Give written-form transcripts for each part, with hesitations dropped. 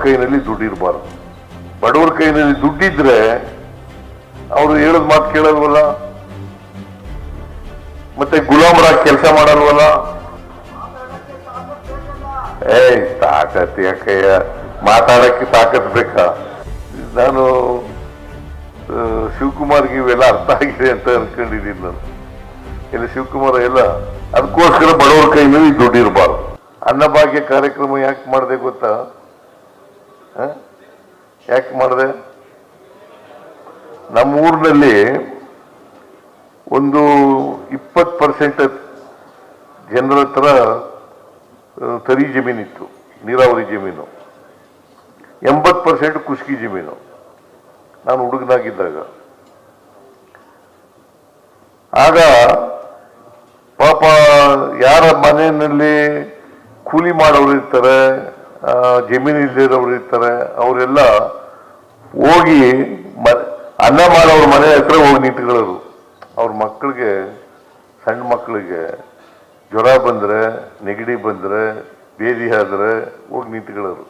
ಕೈನಲ್ಲಿ ದುಡ್ಡಿರಬಾರ್ದು. ಬಡವರ ಕೈನಲ್ಲಿ ದುಡ್ಡಿದ್ರೆ ಅವರು ಹೇಳದ್ ಮಾತು ಕೇಳಲ್ವಲ್ಲ, ಮತ್ತೆ ಗುಲಾಮರಾಗಿ ಕೆಲಸ ಮಾಡಲ್ವಲ್ಲ. ತಾಕತ್ ಯಾಕಯ್ಯ, ಮಾತಾಡಕ್ಕೆ ತಾಕತ್ ಬೇಕಾ? ನಾನು ಶಿವಕುಮಾರ್ಗೆ ಇವೆಲ್ಲ ಅರ್ಥ ಆಗಿದೆ ಅಂತ ಅನ್ಕೊಂಡಿದ್ದೀನಿ ನಾನು. ಇಲ್ಲ ಶಿವಕುಮಾರ್ ಎಲ್ಲ ಅದಕ್ಕೋಸ್ಕರ ಬಡವರ ಕೈನಲ್ಲಿ ದುಡ್ಡಿರಬಾರ್ದು. ಅನ್ನಭಾಗ್ಯ ಕಾರ್ಯಕ್ರಮ ಯಾಕೆ ಮಾಡಿದೆ ಗೊತ್ತಾ? ಯಾಕೆ ಮಾಡಿದೆ? ನಮ್ಮ ಊರಿನಲ್ಲಿ ಒಂದು 20% ಜನರ ಹತ್ರ ತರಿ ಜಮೀನಿತ್ತು, ನೀರಾವರಿ ಜಮೀನು. 80% ಕುಷ್ಕಿ ಜಮೀನು. ನಾನು ಹುಡುಗನಾಗಿದ್ದಾಗ ಆಗ ಪಾಪ ಯಾರ ಮನೆಯಲ್ಲಿ ಕೂಲಿ ಮಾಡೋರು ಇರ್ತಾರೆ, ಜಮೀನು ಇಲ್ಲದಿರೋರು ಇರ್ತಾರೆ, ಅವರೆಲ್ಲ ಹೋಗಿ ಅನ್ನ ಮಾಡೋರ ಮನೆ ಹತ್ರ ಹೋಗಿ ನಿಂತ್ಕೊಳ್ಳೋರು. ಅವ್ರ ಮಕ್ಕಳಿಗೆ, ಸಣ್ಣ ಮಕ್ಕಳಿಗೆ ಜ್ವರ ಬಂದರೆ, ನೆಗಡಿ ಬಂದರೆ, ಬೇದಿ ಆದ್ರೆ ಹೋಗಿ ನಿಂತ್ಕೊಳ್ಳೋರು.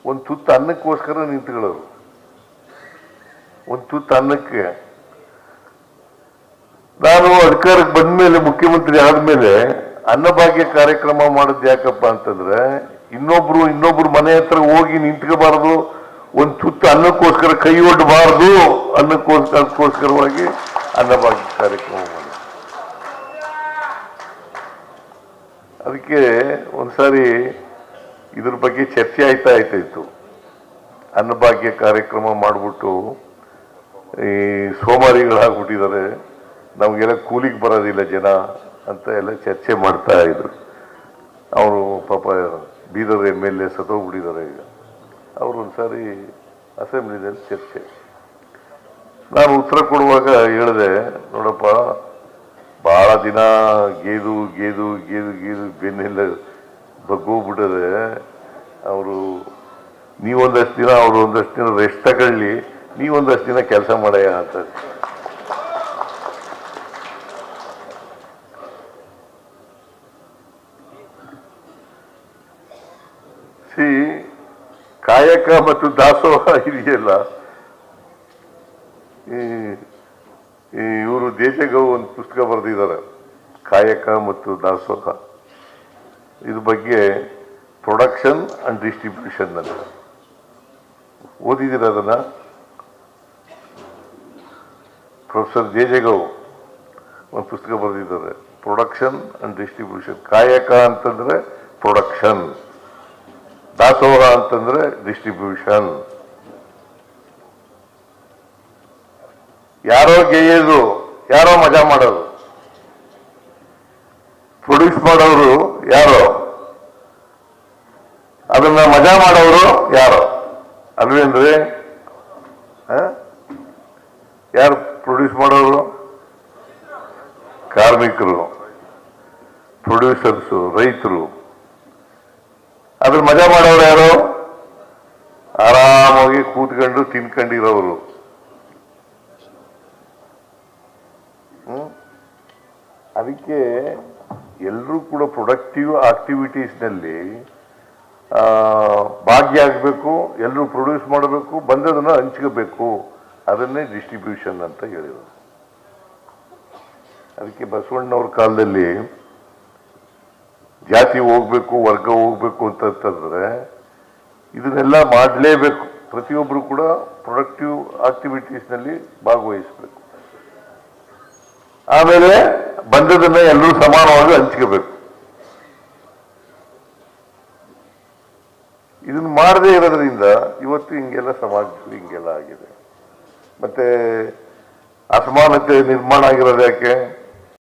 ಒಂದು ತುತ್ತು ಅನ್ನಕ್ಕೋಸ್ಕರ ನಿಂತ್ಕೊಳ್ಳೋರು. ಒಂದು ತುತ್ತು ಅನ್ನಕ್ಕೆ. ನಾನು ಅಧಿಕಾರಕ್ಕೆ ಬಂದ ಮೇಲೆ, ಮುಖ್ಯಮಂತ್ರಿ ಆದ್ಮೇಲೆ ಅನ್ನಭಾಗ್ಯ ಕಾರ್ಯಕ್ರಮ ಮಾಡೋದು ಯಾಕಪ್ಪ ಅಂತಂದ್ರೆ, ಇನ್ನೊಬ್ರು ಮನೆ ಹತ್ರ ಹೋಗಿ ನಿಂತ್ಕೋಬಾರದು, ಒಂದು ತುತ್ತು ಅನ್ನಕ್ಕೋಸ್ಕರ ಕೈ ಒಡ್ಡಬಾರದು ಅನ್ನಕ್ಕೋಸ್ಕರವಾಗಿ ಅನ್ನಭಾಗ್ಯ ಕಾರ್ಯಕ್ರಮ ಮಾಡಿ. ಅದಕ್ಕೆ ಒಂದ್ಸಾರಿ ಇದ್ರ ಬಗ್ಗೆ ಚರ್ಚೆ ಆಯ್ತಾ ಇತ್ತು. ಅನ್ನಭಾಗ್ಯ ಕಾರ್ಯಕ್ರಮ ಮಾಡಿಬಿಟ್ಟು ಈ ಸೋಮಾರಿಗಳಾಗ್ಬಿಟ್ಟಿದ್ದಾರೆ, ನಮಗೆಲ್ಲ ಕೂಲಿಗೆ ಬರೋದಿಲ್ಲ ಜನ ಅಂತ ಎಲ್ಲ ಚರ್ಚೆ ಮಾಡ್ತಾ ಇದ್ರು. ಅವರು ಪಾಪ ಬೀದರ್ MLA ಸತ್ತೋಗ್ಬಿಟ್ಟಿದ್ದಾರೆ ಈಗ. ಅವರು ಒಂದ್ಸಾರಿ ಅಸೆಂಬ್ಲಿನಲ್ಲಿ ಚರ್ಚೆ, ನಾನು ಉತ್ತರ ಕೊಡುವಾಗ ಹೇಳಿದೆ, ನೋಡಪ್ಪ ಬಹಳ ದಿನ ಗೇದು ಬೆನ್ನೆಲ್ಲ ಬಗ್ಗೋಗ್ಬಿಟ್ಟದೆ. ಅವರು ನೀವೊಂದಷ್ಟು ದಿನ, ಅವರು ಒಂದಷ್ಟು ದಿನ ರೆಸ್ಟ್ ತಗೊಳ್ಳಿ, ನೀವೊಂದಷ್ಟು ದಿನ ಕೆಲಸ ಮಾಡಯ್ಯ ಅಂತ. ಕಾಯಕ ಮತ್ತು ದಾಸೋಹ ಇದೆಯಲ್ಲ, ಇವರು ದೇಶಗೌ ಒಂದು ಪುಸ್ತಕ ಬರೆದಿದ್ದಾರೆ, ಕಾಯಕ ಮತ್ತು ದಾಸೋಹ. ಇದ್ರ ಬಗ್ಗೆ ಪ್ರೊಡಕ್ಷನ್ ಅಂಡ್ ಡಿಸ್ಟ್ರಿಬ್ಯೂಷನ್ ಅಂತ. ಓದಿದ್ದೀರ ಅದನ್ನ? ಪ್ರೊಫೆಸರ್ ಜೆಜೆಗೌ ಒಂದು ಪುಸ್ತಕ ಬರೆದಿದ್ದಾರೆ, ಪ್ರೊಡಕ್ಷನ್ ಅಂಡ್ ಡಿಸ್ಟ್ರಿಬ್ಯೂಷನ್. ಕಾಯಕ ಅಂತಂದ್ರೆ ಪ್ರೊಡಕ್ಷನ್, ದಾಸೋಹ ಅಂತಂದ್ರೆ ಡಿಸ್ಟ್ರಿಬ್ಯೂಷನ್. ಯಾರೋ ಗೆಯ್ಯೋದು, ಯಾರೋ ಮಜಾ ಮಾಡೋದು. ಪ್ರೊಡ್ಯೂಸ್ ಮಾಡೋರು ಯಾರೋ, ಅದನ್ನ ಮಜಾ ಮಾಡೋರು ಯಾರೋ ಅಲ್ವೇನ್ರಿ? ಯಾರು ಪ್ರೊಡ್ಯೂಸ್ ಮಾಡೋರು? ಕಾರ್ಮಿಕರು, ಪ್ರೊಡ್ಯೂಸರ್ಸು, ರೈತರು. ಅದ್ರ ಮಜಾ ಮಾಡೋರು ಯಾರು? ಆರಾಮಾಗಿ ಕೂತ್ಕೊಂಡು ತಿನ್ಕೊಂಡಿರೋರು. ಅದಕ್ಕೆ ಎಲ್ಲರೂ ಕೂಡ ಪ್ರೊಡಕ್ಟಿವ್ ಆಕ್ಟಿವಿಟೀಸ್ನಲ್ಲಿ ಭಾಗಿಯಾಗಬೇಕು, ಎಲ್ಲರೂ ಪ್ರೊಡ್ಯೂಸ್ ಮಾಡಬೇಕು, ಬಂದದನ್ನು ಹಂಚ್ಕೋಬೇಕು. ಅದನ್ನೇ ಡಿಸ್ಟ್ರಿಬ್ಯೂಷನ್ ಅಂತ ಹೇಳಿದರು. ಅದಕ್ಕೆ ಬಸವಣ್ಣವ್ರ ಕಾಲದಲ್ಲಿ ಜಾತಿ ಹೋಗ್ಬೇಕು, ವರ್ಗ ಹೋಗ್ಬೇಕು ಅಂತಂದ್ರೆ ಇದನ್ನೆಲ್ಲ ಮಾಡಲೇಬೇಕು. ಪ್ರತಿಯೊಬ್ಬರು ಕೂಡ ಪ್ರೊಡಕ್ಟಿವ್ ಆಕ್ಟಿವಿಟೀಸ್ನಲ್ಲಿ ಭಾಗವಹಿಸಬೇಕು. ಆಮೇಲೆ ಬಂದದನ್ನ ಎಲ್ಲರೂ ಸಮಾನವಾಗಿ ಹಂಚ್ಕೋಬೇಕು. ಇದನ್ನ ಮಾಡದೇ ಇರೋದ್ರಿಂದ ಇವತ್ತು ಹಿಂಗೆಲ್ಲ ಸಮಾಜದಲ್ಲಿ ಹಿಂಗೆಲ್ಲ ಆಗಿದೆ. ಮತ್ತೆ ಅಸಮಾನತೆ ನಿರ್ಮಾಣ ಆಗಿರೋದು ಯಾಕೆ?